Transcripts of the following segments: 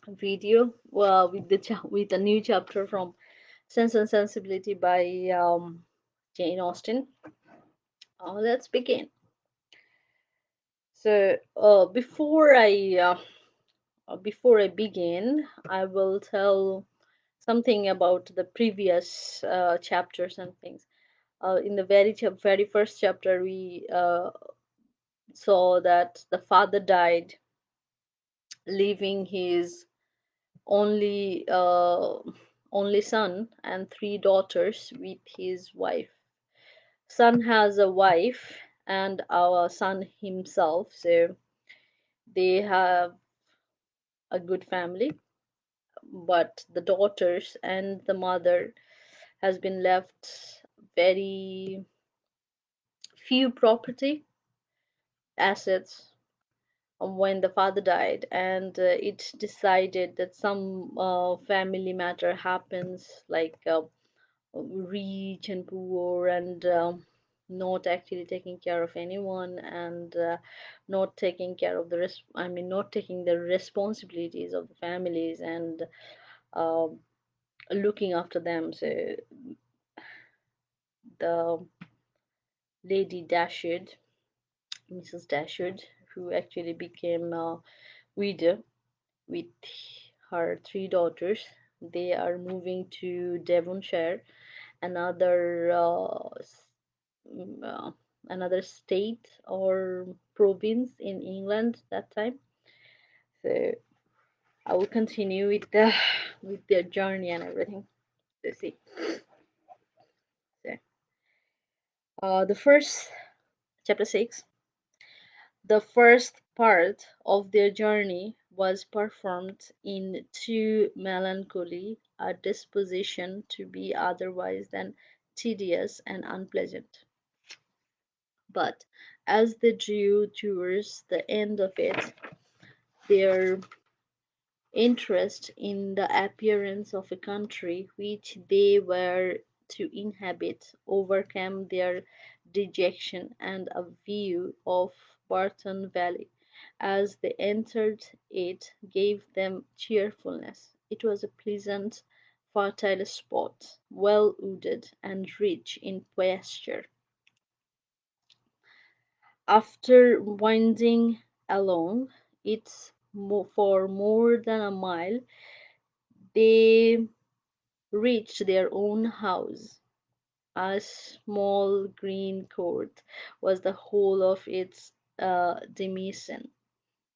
video with a new chapter from Sense and Sensibility by Jane Austen. Let's begin. So before I begin, I will tell something about the previous chapters and things. In the very first chapter, we saw that the father died, leaving his only only son and three daughters with his wife. Son has a wife and our son himself, so they have a good family. But the daughters and the mother has been left very few property assets when the father died, and it decided that some family matter happens, like rich and poor, and not actually taking care of anyone, and not taking care of not taking the responsibilities of the families, and uh, looking after them. So the lady Dashwood, Mrs. Dashwood, who actually became a widow with her three daughters, they are moving to Devonshire, another another state or province in England that time. So I will continue with their journey and everything. Let's see. So, the first chapter 6. The first part of their journey was performed in too melancholy a disposition to be otherwise than tedious and unpleasant. But as they drew towards the end of it, their interest in the appearance of a country which they were to inhabit overcame their dejection, and a view of Barton Valley as they entered it gave them cheerfulness. It was a pleasant, fertile spot, well wooded and rich in pasture. After winding along it for more than a mile, they reached their own house. A small green court was the whole of its demesne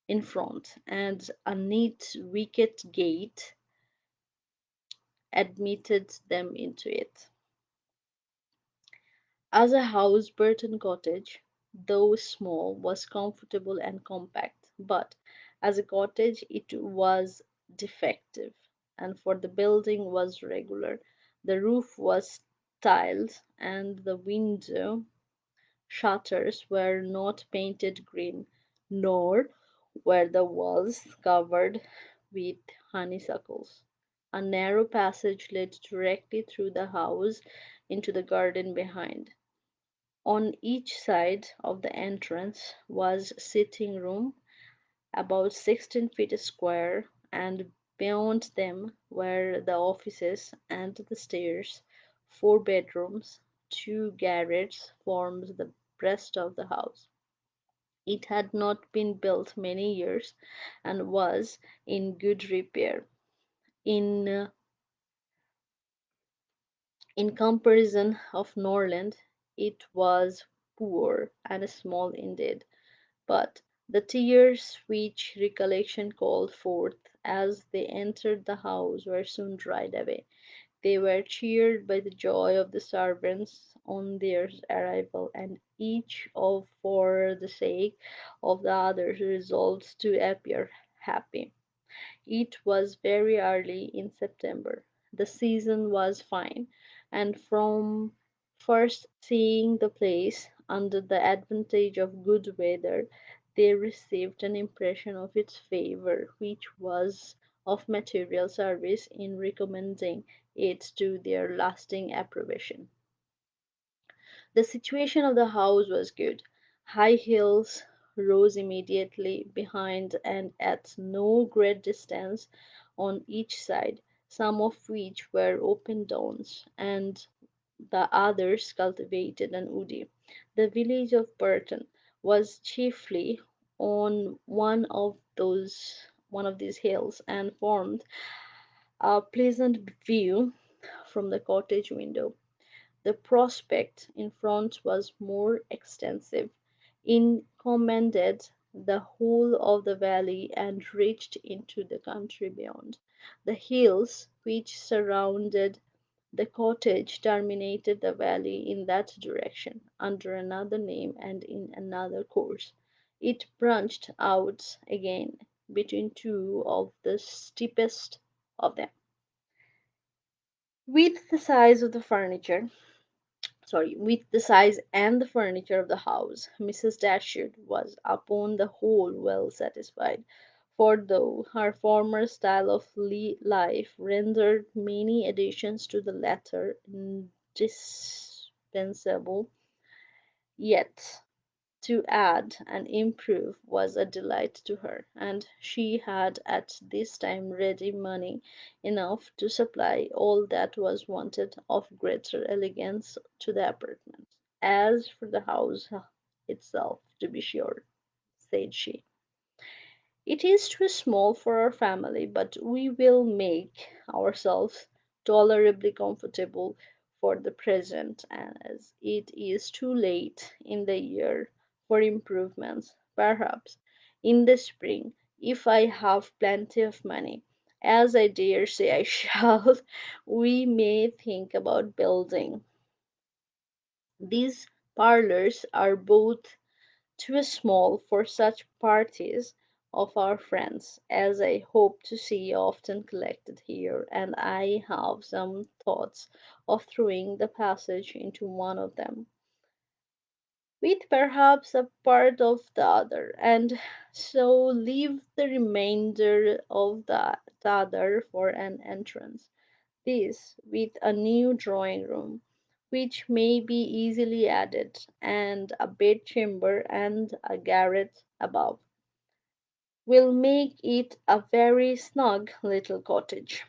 in front, and a neat wicket gate admitted them into it. As a house, Barton Cottage, though small, was comfortable and compact, but as a cottage it was defective, and for the building was regular. The roof was tiled, and the window shutters were not painted green, nor were the walls covered with honeysuckles. A narrow passage led directly through the house into the garden behind. On each side of the entrance was sitting room, about 16 feet square, and beyond them were the offices and the stairs. Four bedrooms, two garrets formed the rest of the house. It had not been built many years, and was in good repair. In in comparison of Norland, it was poor and small indeed. But the tears which recollection called forth as they entered the house were soon dried away. They were cheered by the joy of the servants on their arrival, and each of for the sake of the others resolved to appear happy. It was very early in September. The season was fine, and from first seeing the place, under the advantage of good weather, they received an impression of its favour which was of material service in recommending it to their lasting approbation. The situation of the house was good. High hills rose immediately behind and at no great distance on each side, some of which were open downs, and the others cultivated and woody. The village of Burton was chiefly on one of these hills, and formed a pleasant view from the cottage window. The prospect in front was more extensive. It commanded the whole of the valley and reached into the country beyond. The hills which surrounded the cottage terminated the valley in that direction, under another name and in another course. It branched out again between two of the steepest of them. With the size of the furniture, with the size and the furniture of the house, Mrs. Dashwood was upon the whole well satisfied, for though her former style of life rendered many additions to the latter indispensable, yet to add and improve was a delight to her, and she had at this time ready money enough to supply all that was wanted of greater elegance to the apartment. As for the house itself, to be sure, said she, it is too small for our family, but we will make ourselves tolerably comfortable for the present, as it is too late in the year for improvements. Perhaps in the spring, if I have plenty of money, as I dare say I shall, we may think about building. These parlors are both too small for such parties of our friends as I hope to see often collected here, and I have some thoughts of throwing the passage into one of them, with perhaps a part of the other, and so leave the remainder of the other for an entrance. This, with a new drawing room, which may be easily added, and a bedchamber and a garret above, will make it a very snug little cottage.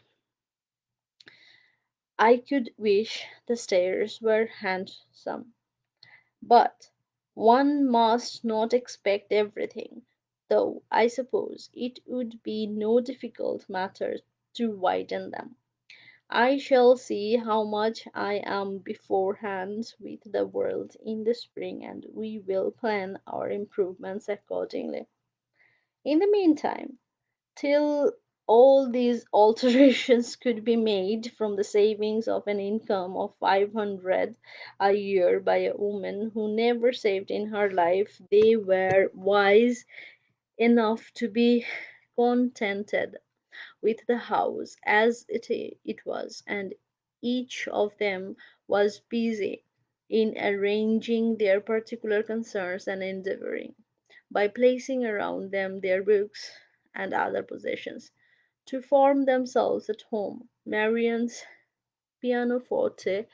I could wish the stairs were handsome, but one must not expect everything, though I suppose it would be no difficult matter to widen them. I shall see how much I am beforehand with the world in the spring, and we will plan our improvements accordingly. In the meantime, till all these alterations could be made from the savings of an income of 500 a year by a woman who never saved in her life, they were wise enough to be contented with the house as it was, and each of them was busy in arranging their particular concerns and endeavoring, by placing around them their books and other possessions, to form themselves at home. Marianne's pianoforte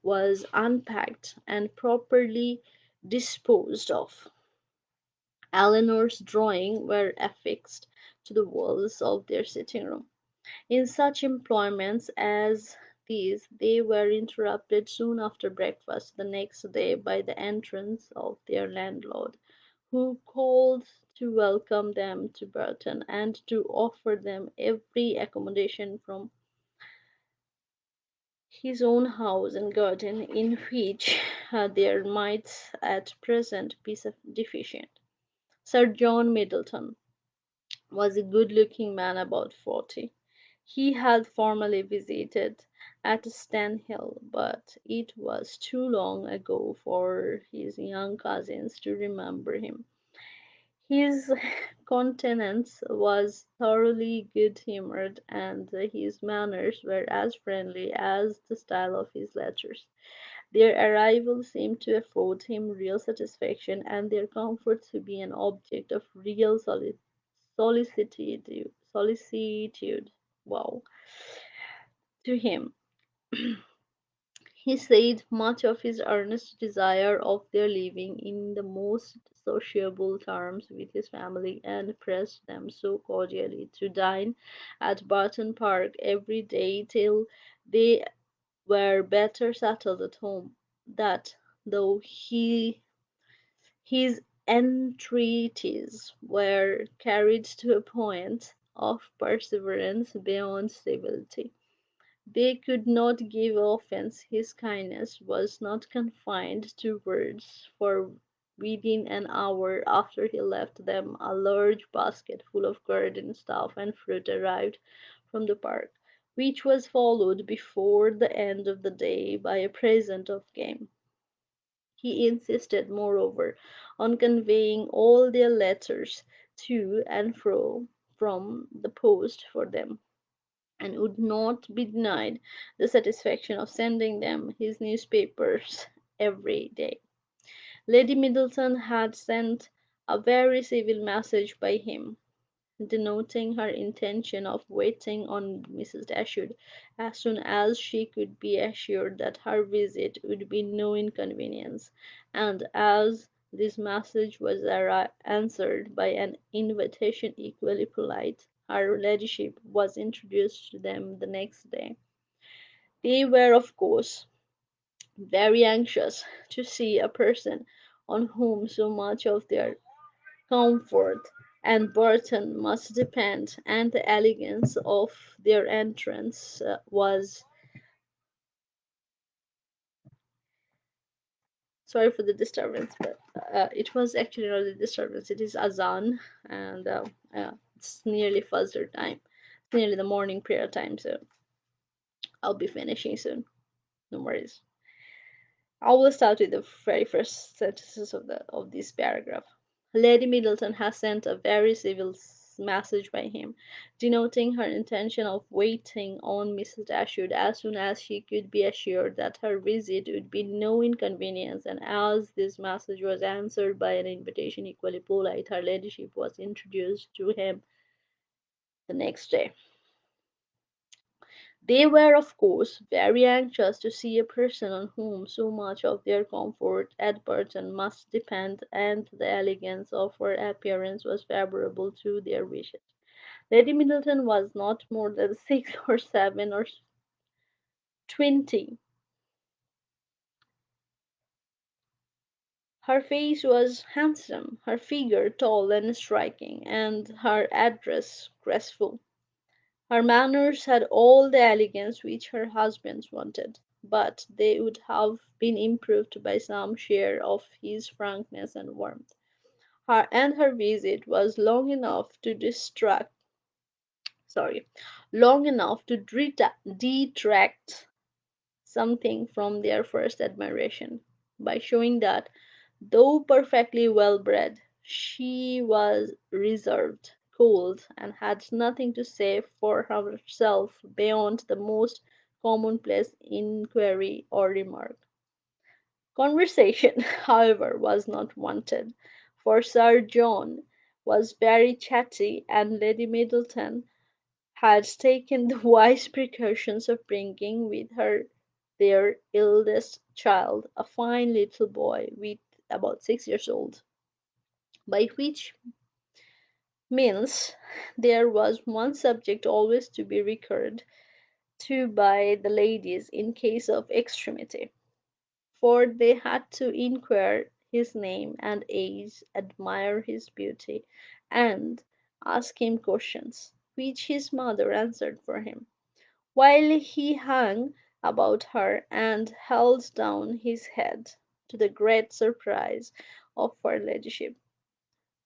was unpacked and properly disposed of. Elinor's drawings were affixed to the walls of their sitting room. In such employments as these they were interrupted soon after breakfast the next day by the entrance of their landlord, who called to welcome them to Barton, and to offer them every accommodation from his own house and garden, in which their might at present be deficient. Sir John Middleton was a good-looking man about 40. He had formerly visited at Stanhill, but it was too long ago for his young cousins to remember him. His countenance was thoroughly good-humoured, and his manners were as friendly as the style of his letters. Their arrival seemed to afford him real satisfaction, and their comfort to be an object of real solicitude, wow, to him. He said much of his earnest desire of their living in the most sociable terms with his family and pressed them so cordially to dine at Barton Park every day till they were better settled at home, that though his entreaties were carried to a point of perseverance beyond civility, they could not give offence. His kindness was not confined to words, for within an hour after he left them a large basket full of garden stuff and fruit arrived from the park, which was followed before the end of the day by a present of game. He insisted, moreover, on conveying all their letters to and fro from the post for them, and would not be denied the satisfaction of sending them his newspapers every day. Lady Middleton had sent a very civil message by him, denoting her intention of waiting on Mrs. Dashwood as soon as she could be assured that her visit would be no inconvenience, and as this message was answered by an invitation equally polite, her ladyship was introduced to them the next day. They were, of course, very anxious to see a person on whom so much of their comfort and burden must depend, and the elegance of their entrance was, sorry for the disturbance, but it was actually not a disturbance, it is azan, and it's nearly fajr time, it's nearly the morning prayer time, so I'll be finishing soon, no worries. I will start with the very first sentences of this paragraph. Lady Middleton has sent a very civil message by him, denoting her intention of waiting on Mrs. Dashwood as soon as she could be assured that her visit would be no inconvenience, and as this message was answered by an invitation equally polite, her ladyship was introduced to him the next day. They were, of course, very anxious to see a person on whom so much of their comfort at Barton must depend, and the elegance of her appearance was favourable to their wishes. Lady Middleton was not more than 6 or 7 or 20. Her face was handsome, her figure tall and striking, and her address graceful. Her manners had all the elegance which her husband's wanted, but they would have been improved by some share of his frankness and warmth. Her visit was sorry, long enough to detract something from their first admiration, by showing that, though perfectly well bred, she was reserved, cold, and had nothing to say for herself beyond the most commonplace inquiry or remark. Conversation, however, was not wanted, for Sir John was very chatty, and Lady Middleton had taken the wise precautions of bringing with her their eldest child, a fine little boy with about 6 years old, by which means there was one subject always to be recurred to by the ladies in case of extremity, for they had to inquire his name and age, admire his beauty, and ask him questions, which his mother answered for him, while he hung about her and held down his head, to the great surprise of her ladyship,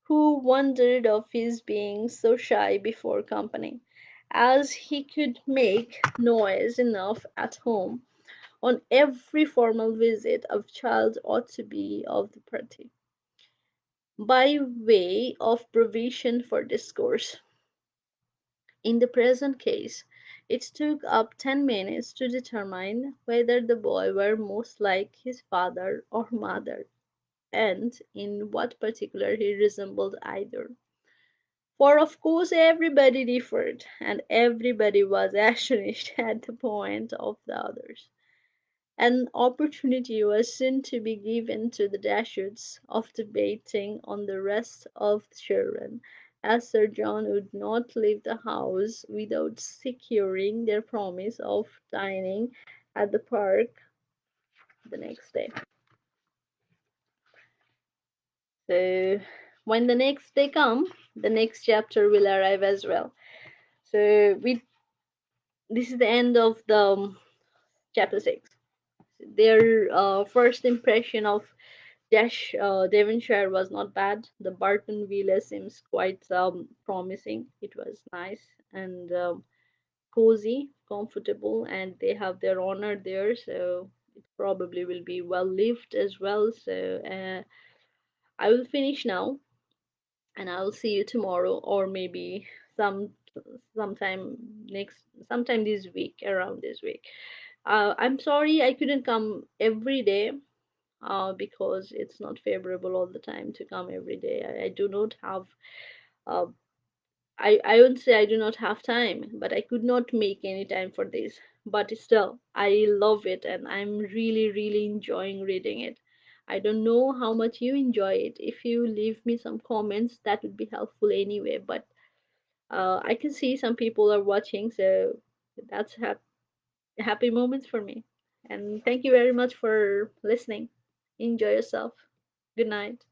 who wondered of his being so shy before company, as he could make noise enough at home. On every formal visit, a child ought to be of the party, by way of provision for discourse. In the present case, it took up 10 minutes to determine whether the boy were most like his father or mother, and in what particular he resembled either. For of course everybody differed, and everybody was astonished at the point of the others. An opportunity was soon to be given to the Dashwoods of debating on the rest of the children, as Sir John would not leave the house without securing their promise of dining at the park the next day. So when the next day come, the next chapter will arrive as well. So we this is the end of the chapter 6. Their first impression of Devonshire was not bad. The Barton Villa seems quite promising. It was nice and cozy, comfortable, and they have their honor there, so it probably will be well lived as well. So I will finish now, and I'll see you tomorrow, or maybe some sometime next sometime this week, around this week. I'm sorry I couldn't come every day, because it's not favorable all the time to come every day. I do not have, uh, I won't say I do not have time, but I could not make any time for this. But still, I love it and I'm really, really enjoying reading it. I don't know how much you enjoy it. If you leave me some comments, that would be helpful anyway. But I can see some people are watching, so that's happy moments for me. And thank you very much for listening. Enjoy yourself. Good night.